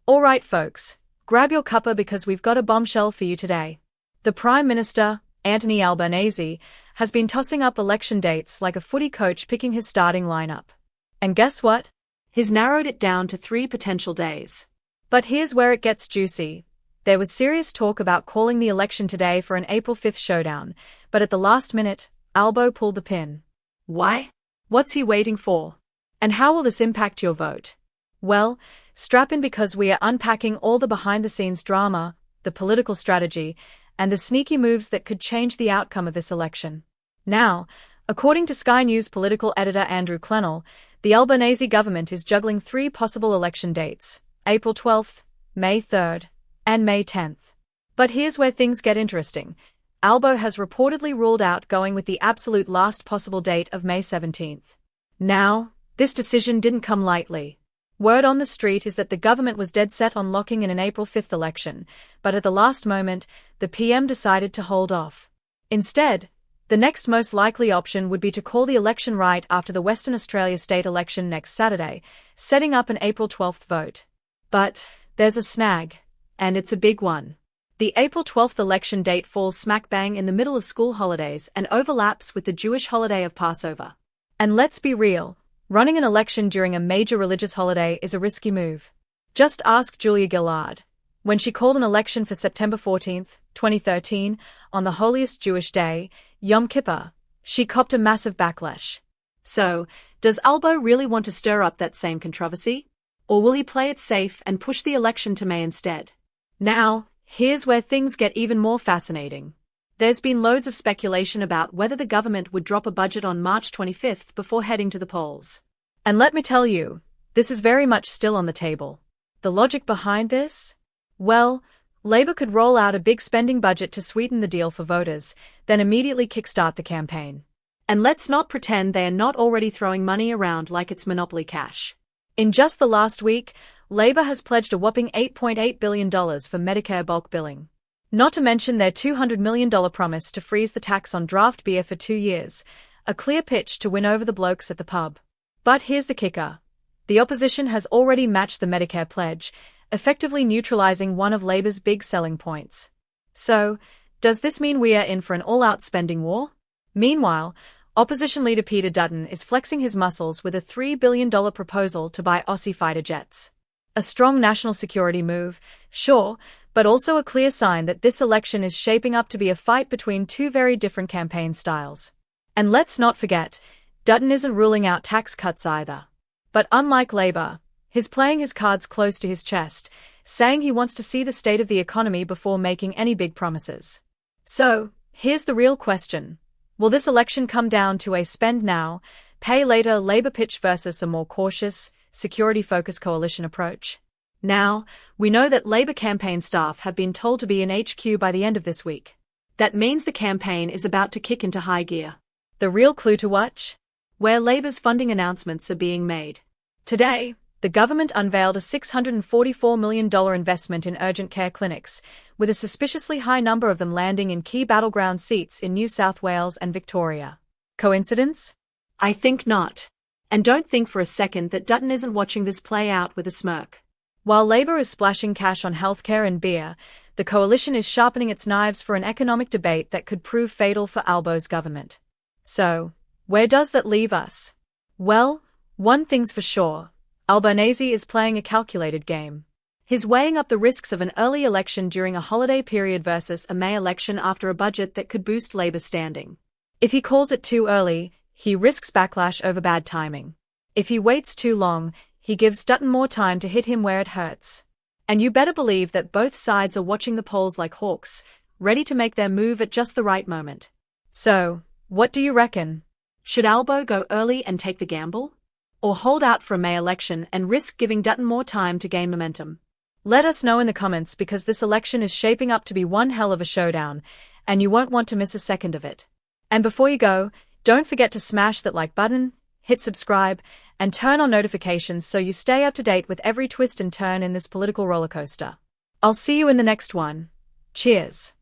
Alright folks, grab your cuppa because we've got a bombshell for you today. The Prime Minister, Anthony Albanese, has been tossing up election dates like a footy coach picking his starting lineup. And guess what? He's narrowed it down to 3 potential days. But here's where it gets juicy. There was serious talk about calling the election today for an April 5th showdown, but at the last minute, Albo pulled the pin. Why? What's he waiting for? And how will this impact your vote? Well, strap in because we are unpacking all the behind-the-scenes drama, the political strategy, and the sneaky moves that could change the outcome of this election. Now, according to Sky News political editor Andrew Clennell, the Albanese government is juggling 3 possible election dates: April 12th, May 3rd, and May 10th. But here's where things get interesting. Albo has reportedly ruled out going with the absolute last possible date of May 17th. Now, this decision didn't come lightly. Word on the street is that the government was dead set on locking in an April 5th election, but at the last moment, the PM decided to hold off. Instead, the next most likely option would be to call the election right after the Western Australia state election next Saturday, setting up an April 12th vote. But there's a snag, and it's a big one. The April 12th election date falls smack bang in the middle of school holidays and overlaps with the Jewish holiday of Passover. And let's be real, running an election during a major religious holiday is a risky move. Just ask Julia Gillard. When she called an election for September 14th, 2013, on the holiest Jewish day, Yom Kippur, she copped a massive backlash. So, does Albo really want to stir up that same controversy? Or will he play it safe and push the election to May instead? Now, here's where things get even more fascinating. There's been loads of speculation about whether the government would drop a budget on March 25th before heading to the polls. And let me tell you, this is very much still on the table. The logic behind this? Well, Labor could roll out a big spending budget to sweeten the deal for voters, then immediately kickstart the campaign. And let's not pretend they are not already throwing money around like it's monopoly cash. In just the last week, Labor has pledged a whopping $8.8 billion for Medicare bulk billing. Not to mention their $200 million promise to freeze the tax on draft beer for 2 years, a clear pitch to win over the blokes at the pub. But here's the kicker. The opposition has already matched the Medicare pledge, effectively neutralizing one of Labor's big selling points. So, does this mean we are in for an all-out spending war? Meanwhile, opposition leader Peter Dutton is flexing his muscles with a $3 billion proposal to buy Aussie fighter jets. A strong national security move, sure, but also a clear sign that this election is shaping up to be a fight between 2 very different campaign styles. And let's not forget, Dutton isn't ruling out tax cuts either. But unlike Labor, he's playing his cards close to his chest, saying he wants to see the state of the economy before making any big promises. So, here's the real question. Will this election come down to a spend now, pay later Labor pitch versus a more cautious, security-focused coalition approach? Now, we know that Labor campaign staff have been told to be in HQ by the end of this week. That means the campaign is about to kick into high gear. The real clue to watch? Where Labor's funding announcements are being made. Today, the government unveiled a $644 million investment in urgent care clinics, with a suspiciously high number of them landing in key battleground seats in New South Wales and Victoria. Coincidence? I think not. And don't think for a second that Dutton isn't watching this play out with a smirk. While Labor is splashing cash on healthcare and beer, the coalition is sharpening its knives for an economic debate that could prove fatal for Albo's government. So, where does that leave us? Well, one thing's for sure. Albanese is playing a calculated game. He's weighing up the risks of an early election during a holiday period versus a May election after a budget that could boost Labor's standing. If he calls it too early, he risks backlash over bad timing. If he waits too long, he gives Dutton more time to hit him where it hurts. And you better believe that both sides are watching the polls like hawks, ready to make their move at just the right moment. So, what do you reckon? Should Albo go early and take the gamble? Or hold out for a May election and risk giving Dutton more time to gain momentum? Let us know in the comments because this election is shaping up to be one hell of a showdown, and you won't want to miss a second of it. And before you go, don't forget to smash that like button, hit subscribe, and turn on notifications so you stay up to date with every twist and turn in this political rollercoaster. I'll see you in the next one. Cheers.